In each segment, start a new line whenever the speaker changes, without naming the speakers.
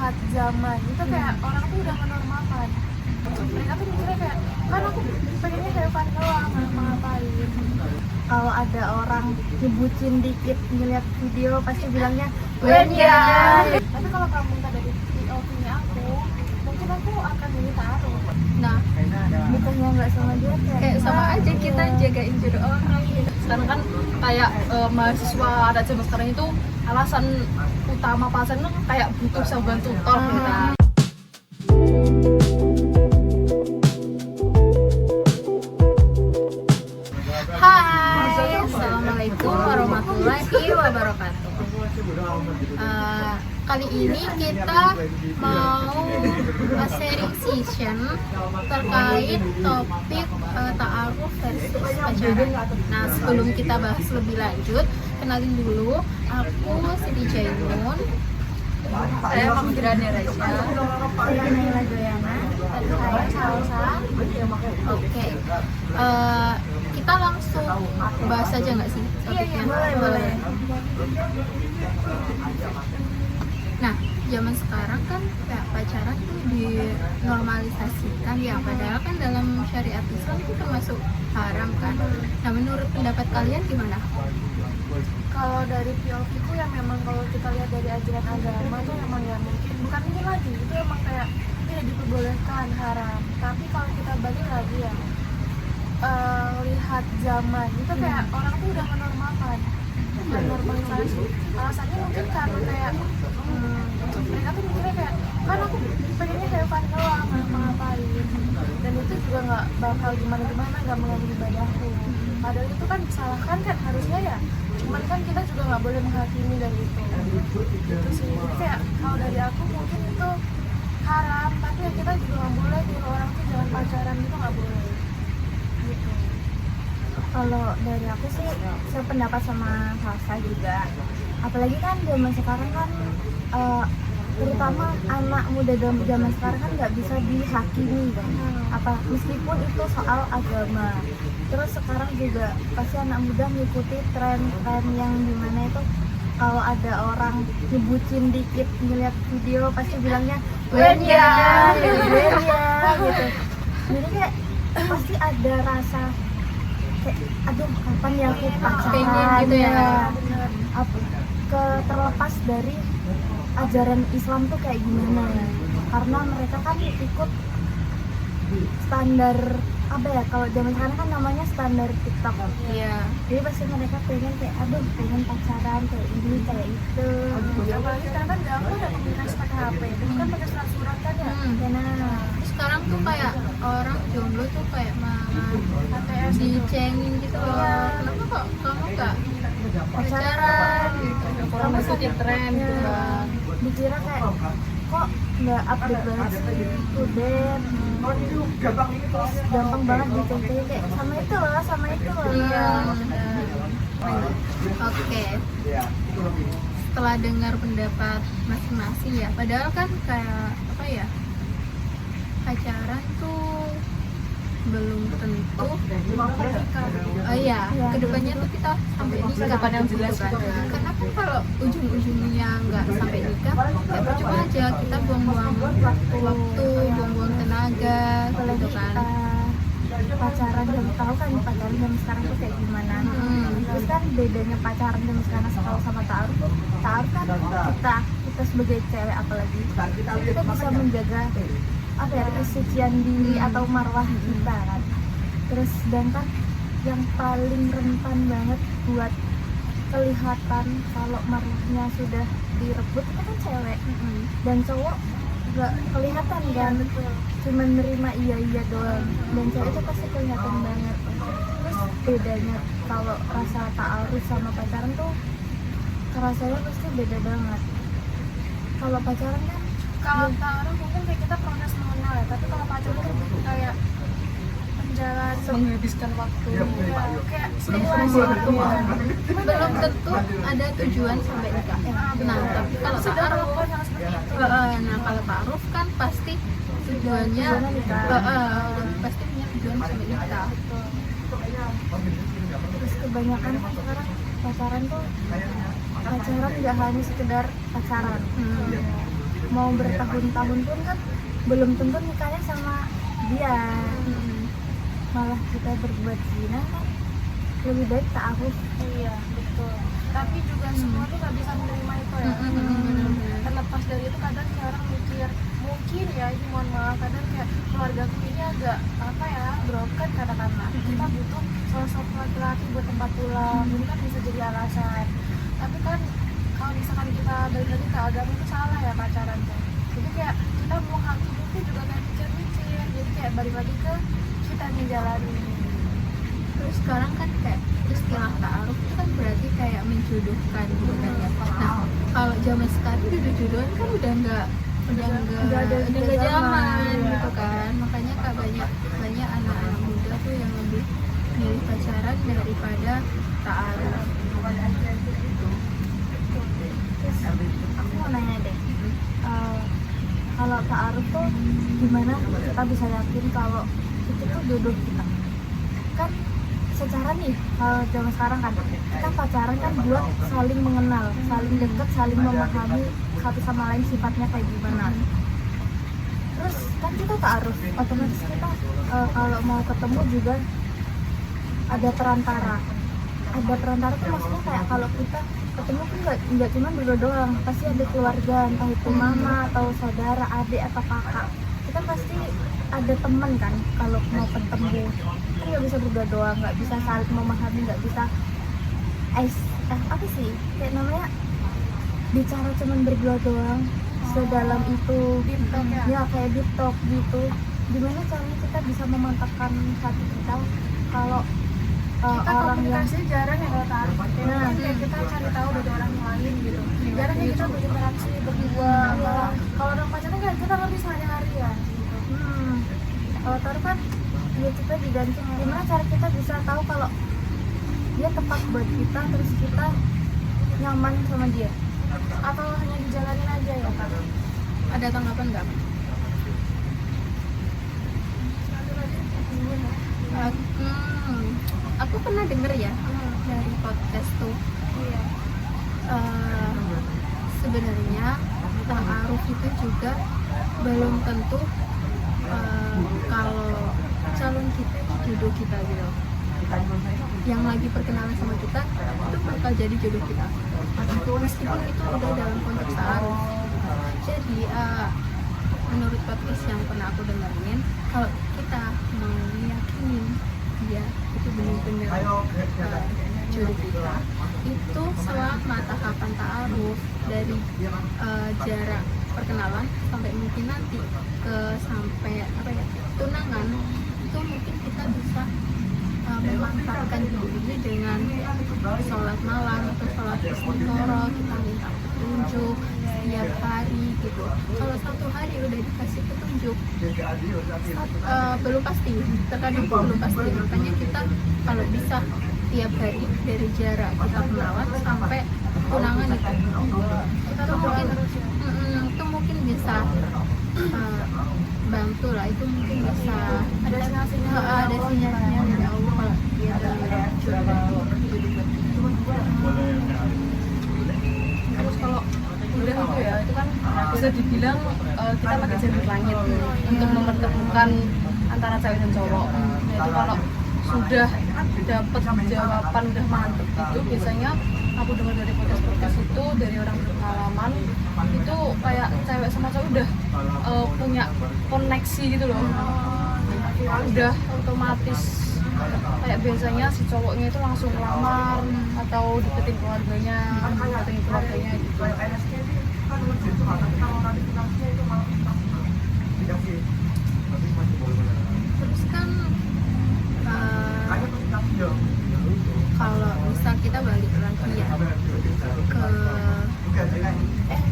melihat zaman itu kayak orang tuh udah menormalkan. Mereka tuh mikirnya kayak, kan aku pengennya have fun doang, ngapa-ngapain.
Kalau ada orang nyebutin dikit ngeliat video pasti bilangnya
ya. Tapi kalau kamu minta dari POV-nya aku, mungkin aku akan milih taruh.
nah bukannya nggak sama dia
Kayak sama aja kita jagain jodoh orang gitu. Sekarang kan kayak mahasiswa ada zaman sekarang itu alasan utama pasangan kayak butuh sahabat tutor gitu kan.
Hai, assalamualaikum warahmatullahi wabarakatuh. Kali ini kita mau sharing session terkait topik ta'aruf versus pacaran. Nah, sebelum kita bahas lebih lanjut, kenalin dulu, aku Siti Jainun.
Saya Mahgrani Raisya.
Saya Naila Joyana. Dan saya Salsa. Oke. Kita langsung bahas aja nggak sih topiknya? Boleh. Nah, zaman sekarang kan kayak pacaran tuh dinormalisasikan ya, padahal kan dalam syariat Islam itu termasuk haram kan. Nah, menurut pendapat kalian gimana?
Kalau dari POV ku yang memang kalau kita lihat dari ajaran agama tuh memang ya mungkin bukan ini lagi, itu emang kayak tidak diperbolehkan, haram. Tapi kalau kita balik lagi ya, lihat zaman itu kayak orang tuh udah menormalkan, normalisasi. Alasannya mungkin karena kayak mereka tuh mikirnya kayak, kan aku pengennya have fun doang, ngapa-ngapain. Dan itu juga nggak bakal gimana-gimana, nggak mengganggu ibadahku. Padahal itu kan disalahkan kan harusnya ya. Cuman kan kita juga nggak boleh menghakimi dari itu. Gitu sih. Jadi kayak kalau dari aku mungkin itu haram, tapi ya kita juga nggak boleh nyuruh orang tuh jangan pacaran, itu nggak boleh. Gitu.
Kalau dari aku sih sependapat sama Salsa juga. Apalagi kan zaman sekarang kan terutama anak muda zaman sekarang kan nggak bisa dihakimi kan. Meskipun itu soal agama. Terus sekarang juga pasti anak muda mengikuti tren-tren yang dimana itu kalau ada orang nyebutin dikit ngeliat video pasti bilangnya ya gitu. Jadi kayak pasti ada rasa kayak aduh kapan ya aku pacaran
gitu ya.
Terlepas dari ajaran Islam tuh kayak gimana ya, karena mereka kan ikut standar apa ya, kalau zaman sekarang kan namanya standar TikTok.
Iya.
Jadi pasti mereka pengen kayak aduh pengen pacaran kayak ini kayak itu.
Apalagi sekarang kan udah aku udah komunikasi pakai HP, dulu kan pakai surat-surat kan ya.
Nah,
Sekarang tuh kayak orang jomblo tuh kayak malah
ATS
dicengin gitu loh. Kenapa kok kamu nggak pacaran gitu? Orang masukin tren gitu kan.
dikira kayak kok nggak update banget sih update, terus gampang banget dicengin kayak sama itu loh.
Iya. Oke. Setelah dengar pendapat masing-masing ya, padahal kan kayak apa ya, pacaran tuh belum tentu kedepannya tuh kita sampai nikah.
Kedepan yang jelas
kan. Karena kan kalau ujung-ujungnya nggak sampai nikah, ya percuma aja kita buang-buang waktu, buang-buang tenaga gitu kan.
Pacaran jam tahu kan pacaran jam sekarang tuh kayak gimana. Terus kan bedanya pacaran jam sekarang sama ta'aruf kan kita sebagai cewek apalagi kita bisa menjaga apa ya, kesucian diri atau marwah kita kan. Terus sedangkan yang paling rentan banget buat kelihatan kalau marwahnya sudah direbut itu kan cewek. Dan cowok nggak kelihatan kan, cuma nerima iya doang. Dan cewek itu pasti kelihatan banget. Terus bedanya kalau rasa ta'aruf sama pacaran tuh rasanya pasti beda banget. Kalau pacaran kan
kalau taruh mungkin kayak kita proses mengenal ya, tapi kalau pacaran kan kayak menjalani
Menghabiskan waktu.
ya, kayak simulasi gitu ya.
Belum tentu ada tujuan sampai nikah. Nah, tapi kalau
Sudah
ta'aruf,
melakukan hal seperti itu.
nah kalau ta'aruf kan pasti tujuannya pasti punya tujuan sampai nikah.
terus kebanyakan kan sekarang pacaran nggak hanya sekedar pacaran. mau bertahun-tahun pun kan belum tentu nikahnya sama dia. Malah kita berbuat zina kan lebih baik ta'aruf.
Iya betul, tapi juga semua tuh gak bisa menerima itu ya. Terlepas dari itu kadang kayak orang mikir mungkin ya, ini mohon maaf, kadang kayak keluargaku ini agak apa ya, broken katakanlah, kita butuh sosok laki-laki buat tempat pulang, ini kan bisa jadi alasan. Tapi kan kalau misalkan kita balik lagi ke agama itu salah ya pacaran tuh. Jadi kayak kita mau hakim itu juga kayak mikir-mikir, jadi kayak balik lagi ke kita nih jalanin.
Terus sekarang kan kayak istilah ta'aruf itu kan berarti kayak menjodohkan gitu kan ya. Nah, kalau zaman sekarang jodoh-jodohan kan udah nggak zaman gitu kan. Makanya kan banyak anak-anak muda tuh yang lebih milih pacaran daripada ta'aruf.
Terus aku mau nanya deh, kalau ta'aruf tuh gimana kita bisa yakin kalau itu tuh jodoh kita? Kan secara nih kalau zaman sekarang kan kita pacaran kan buat saling mengenal, saling dekat, saling memahami satu sama lain sifatnya kayak gimana. Terus kan kita ta'aruf, otomatis kita kalau mau ketemu juga ada perantara. Ada perantara tuh maksudnya kayak kalau kita ketemu kan nggak cuma berdua doang, pasti ada keluarga, entah itu mama atau saudara, adik atau kakak. Kita pasti ada teman kan kalau mau ketemu. Kan nggak bisa berdua doang, nggak bisa saling memahami, nggak bisa apa sih kayak namanya bicara cuman berdua doang sedalam itu.
Deep talk ya?
Ya kayak deep talk gitu. Gimana caranya kita bisa memantapkan hati kita kalau
Kita
orang yang
komunikasi jarang ya kalau ta'aruf.
Nah.
Kayak kita cari tahu dari orang lain gitu. Jarang ya kita berinteraksi berdua. Kalau orang pacaran kan kita ngerti sehari-hari ya gitu.
Kalau ta'aruf kan ya kita digantung. Gimana cara kita bisa tahu kalau dia tepat buat kita, terus kita nyaman sama dia?
Atau hanya dijalanin aja ya Kak?
Ada tanggapan nggak? Aku pernah denger ya dari podcast tuh.
Iya.
Sebenarnya ta'aruf itu juga belum tentu kalau calon kita itu jodoh kita gitu. Yang lagi perkenalan sama kita itu bakal jadi jodoh kita. Meskipun itu udah dalam konteks ta'aruf. Jadi menurut podcast yang pernah aku dengerin, kalau kita mau meyakini dia itu benar-benar jodoh kita, itu selama tahapan ta'aruf dari jarak perkenalan sampai mungkin nanti ke sampai tunangan, itu mungkin kita bisa memantapkan diri dengan sholat malam atau sholat istikharah, kita minta petunjuk setiap hari gitu. Kalau satu hari udah dikasih petunjuk, belum pasti, terkadang belum pasti. Makanya kita kalau bisa tiap hari dari jarak kita kenalan sampai tunangan itu mungkin bisa bantu lah, itu mungkin bisa ada sinyal-sinyal dari Allah kalau dia adalah jodoh
Terus kalau udah itu ya, itu kan bisa dibilang kita pakai jambit langit untuk mempertemukan antara cewek dan cowok. Nah itu kalau sudah dapat jawaban udah mantep gitu, biasanya aku dengar dari podcast itu dari orang berpengalaman itu kayak cewek sama cowok udah punya koneksi gitu loh, udah otomatis kayak biasanya si cowoknya itu langsung lamar atau deketin keluarganya gitu.
Terus kan kalau misal kita balik lagi ya ke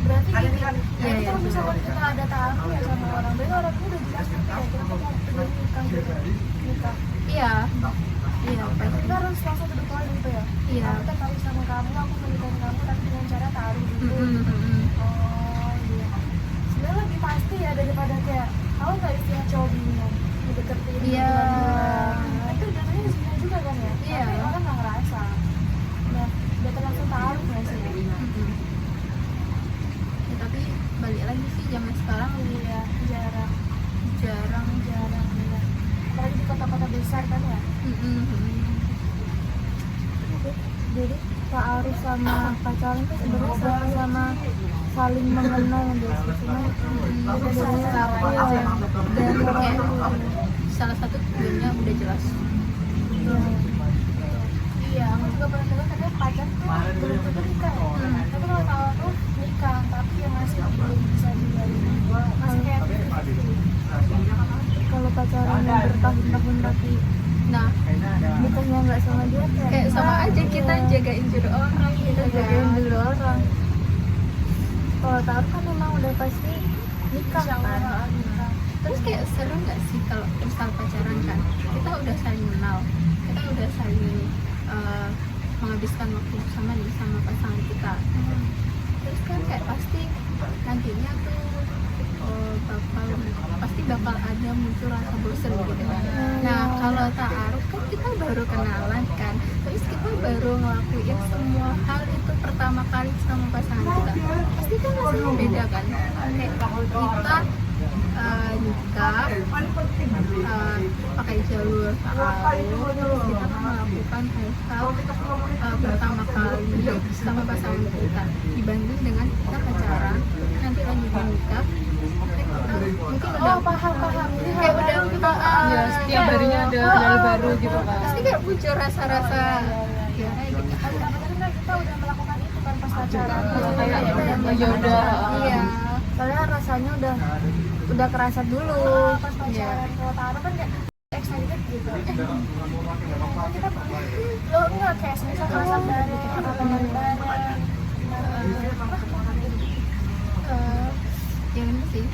Berarti gini,
Iya, iya.
kalau misalkan kita ada ta'aruf ya sama orang, berarti orang itu udah jelas nih kayak kita mau nikah gitu. Nikah.
iya pasti
Kita harus langsung ke depan gitu ya.
iya.
Kita tahu sama kamu, aku menikahi kamu tapi dengan cara ta'aruf gitu. Oh iya. Sebenarnya lebih pasti ya daripada kayak kalau nggak istilah cowok bingung dideketin.
Iya.
Nah, itu jatuhnya di sini juga kan ya.
Iya.
Tapi orang nggak ngerasa. Nah, udah terlangsung ta'aruf nggak sih?
Ya, tapi balik lagi sih zaman sekarang.
Iya, jarang
Jarang.
ya. Apalagi di kota-kota besar kan ya.
Jadi ta'aruf sama pacaran tuh sebenarnya sama-sama saling mengenal guys, cuma sebenarnya iya, dan
Kayak salah satu tujuannya udah jelas.
Iya, aku juga pernah dengar katanya pacar tuh belum tentu nikah ya. Tapi kalau ta'aruf nikah, tapi yang masih belum bisa dilalui. Masih kayak 50-50.
kalau pacaran yang bertahun-tahun tapi
Nah,
nikahnya nggak sama dia
kayak sama aja kita jagain jodoh orang gitu
jagain
kan.
dulu orang. Kalau ta'aruf kan memang udah pasti nikah
Insya Allah
kan.
nikah.
Terus kayak seru nggak sih kalau misal pacaran kan, kita udah saling kenal, kita udah saling menghabiskan waktu bersama nih sama pasangan kita. Terus kan kayak pasti nantinya tuh pasti bakal ada muncul rasa bosen gitu kan. Nah kalau ta'aruf kan kita baru kenalan kan, terus kita baru ngelakuin semua hal itu pertama kali sama pasangan kita, pasti kan rasanya beda kan. Kayak kita nikah pakai jalur ta'aruf, terus kita melakukan hal-hal pertama kali sama pasangan kita dibanding dengan kita pacaran nanti lanjut nikah. Mungkin udah
Paham. Jadi
kayak udah kita
Ya, setiap harinya ada hal baru gitu kan.
pasti kayak muncul rasa-rasa ya kayak gitu.
karena kita udah melakukan itu kan pas pacaran.
Kayak ya udah.
Iya.
Soalnya rasanya udah kerasa dulu.
Pas pacaran kalau ta'aruf kan kayak excited gitu. Kita lo enggak kayak misal masak bareng atau main bareng.
Yang ini sih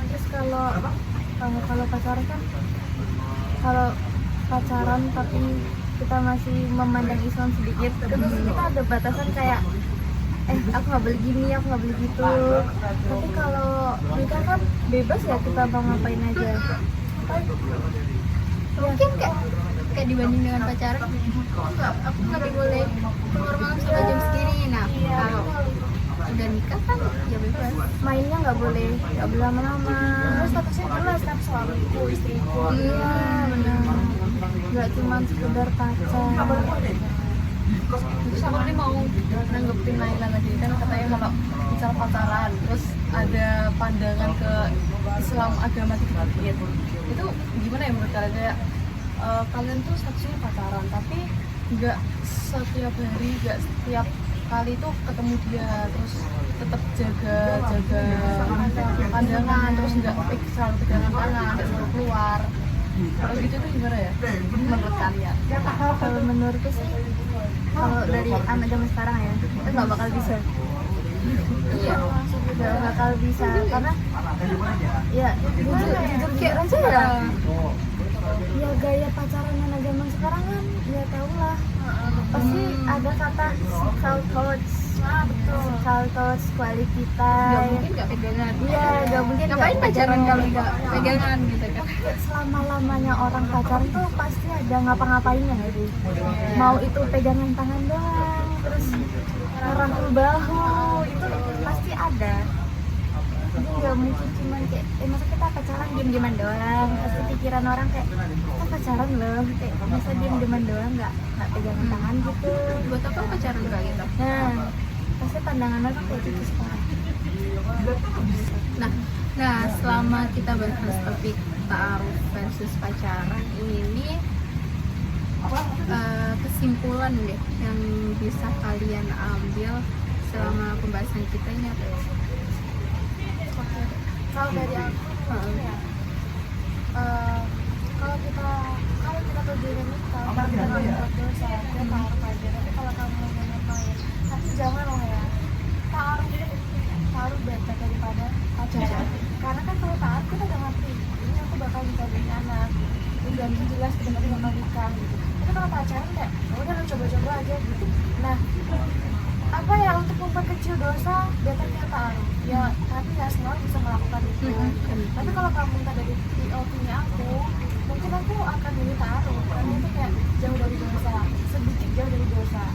Terus kalau pacaran kan, kalau pacaran tapi kita masih memandang Islam sedikit, terus kita ada batasan kayak aku nggak boleh gini, aku nggak boleh gitu. Tapi kalau nikah kan bebas ya, kita mau ngapain aja.
mungkin kayak dibanding dengan pacaran aku nggak boleh keluar malam sampai jam segini. Nah kalau udah nikah kan ya bebas.
Mainnya nggak boleh lama-lama.
Terus statusnya jelas kan suamiku, istriku.
Iya benar. Nggak cuma sekedar pacar.
Terus aku ini mau nanggepin Naila lagi kan katanya kalau misal pacaran terus ada pandangan ke Islam agama dikit-dikit itu gimana ya menurut kalian? Kayak kalian tuh statusnya pacaran tapi nggak setiap hari, nggak setiap kali tuh ketemu dia, terus tetap jaga pandangan, terus nggak selalu pegangan tangan, nggak selalu keluar. Kalau gitu tuh gimana ya menurut kalian?
Kalau menurutku sih, kalau dari anak zaman sekarang ya, itu nggak bakal bisa. Iya, nggak bakal bisa karena ya jujur kayak aja ya gaya pacaran anak zaman sekarang kan ya tau lah, pasti ada kata culture quality
Nggak
time.
mungkin nggak pegangan.
Iya, nggak mungkin
Ngapain
nggak
pacaran
pegangan.
kalau nggak pegangan gitu kan?
Selama-lamanya orang pacaran tuh pasti ada ngapa-ngapainnya nggak sih? Mau itu pegangan tangan doang, terus rangkul bahu, itu pasti ada. Jadi nggak mungkin cuman kayak, masa kita pacaran diem-dieman doang. Pasti pikiran orang kayak, kita pacaran loh, kayak masa diem-dieman doang, nggak pegangan tangan gitu.
Buat apa pacaran kayak gitu?
Nah, pasti pandangan orang kayak gitu sekarang.
Nah, selama kita bahas topik ta'aruf versus pacaran ini, kesimpulan deh yang bisa kalian ambil selama pembahasan kita ini apa ya?
Kalau dari aku ya, kalau kita tujuannya nikah, kalau kita mau berbuat dosa, kita ta'aruf aja. Tapi kalau kamu mau ngapain, tapi jangan lah ya, ta'aruf better daripada pacaran. Karena kan kalau ta'aruf kita udah ngerti, ini aku bakal nikah punya anak, udah jelas kita bakal nikah gitu. Tapi kalau pacaran kayak, udah lu coba-coba aja gitu. Nah, apa ya, untuk memperkecil dosa better kita ta'aruf ya, tapi nggak semua orang bisa melakukan itu. Tapi kalau kamu minta dari POV-nya aku, mungkin aku akan milih ta'aruf karena itu kayak jauh dari dosa, sedikit jauh dari dosa,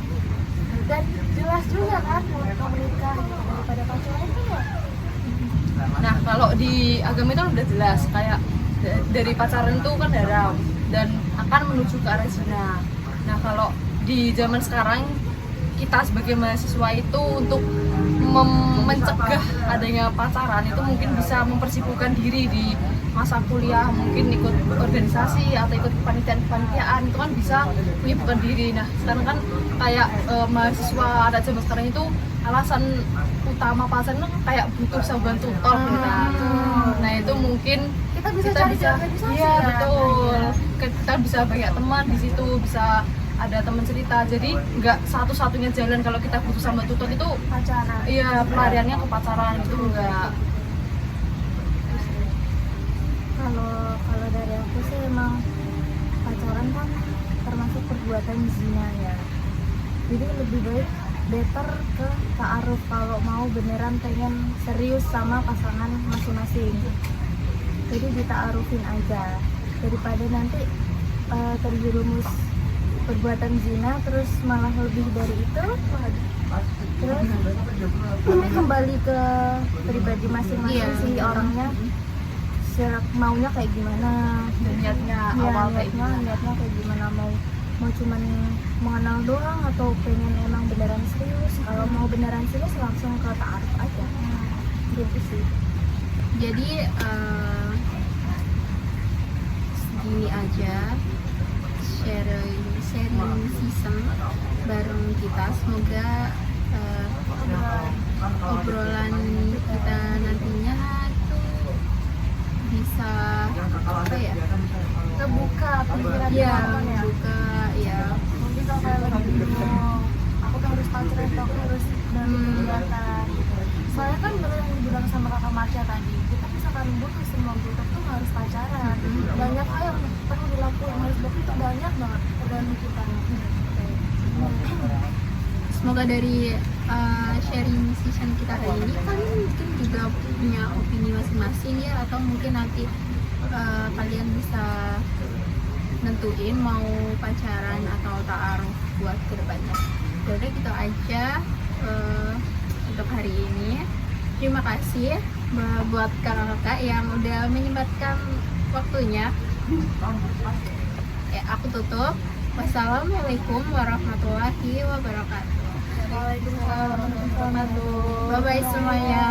dan jelas juga kan mau
di agama itu udah jelas kayak dari pacaran itu kan haram dan akan menuju ke arah zina. Nah kalau di zaman sekarang kita sebagai mahasiswa itu untuk mencegah adanya pacaran itu mungkin bisa mempersibukkan diri di masa kuliah, mungkin ikut organisasi atau ikut kepanitiaan itu kan bisa menyibukkan diri. Nah sekarang kan kayak mahasiswa ada zaman sekarang itu alasan utama pacaran itu kayak butuh sahabat tutor gitu kan. Nah itu mungkin
kita bisa cari organisasi
iya
kan?
betul, kita bisa banyak teman di situ, bisa ada teman cerita, jadi nggak satu-satunya jalan kalau kita butuh sama tutor itu
Pacaran.
iya pelariannya ke pacaran itu enggak.
Kalau dari aku sih emang pacaran kan termasuk perbuatan zina ya. Jadi lebih baik better ke ta'aruf kalau mau beneran pengen serius sama pasangan masing-masing. Jadi dita'arufin aja daripada nanti terjerumus perbuatan zina terus malah lebih dari itu. Terus ini kembali ke pribadi masing-masing sih orangnya maunya kayak gimana,
Niatnya
ya,
awal kayak
niatnya kayak gimana, mau cuman mengenal doang atau pengen emang beneran serius. Kalau mau beneran serius langsung ke ta'aruf aja gitu sih.
Jadi segini aja sharing season bareng kita. Semoga obrolan kita nantinya tuh bisa apa ya,
Kebuka pikiran
ya
teman-teman ya.
buka ya.
Mungkin kalau kayak lagi bingung, aku tuh harus pacaran atau aku harus dalam kegiatan. Soalnya kan bener yang dibilang sama kakak Marsha tadi, kita misalkan butuh semua butuh tuh harus pacaran. Banyak hal yang perlu dilakukan, harus butuh itu banyak banget dalam kita.
Semoga dari sharing season kita hari ini kalian mungkin juga punya opini masing-masing ya, atau mungkin nanti kalian bisa nentuin mau pacaran atau ta'aruf buat kedepannya. Jadi gitu aja untuk hari ini. Terima kasih buat kakak-kakak yang udah menyempatkan waktunya. Aku tutup. Wassalamualaikum warahmatullahi wabarakatuh.
Waalaikumsalam warahmatullahi wabarakatuh.
Bye bye semuanya.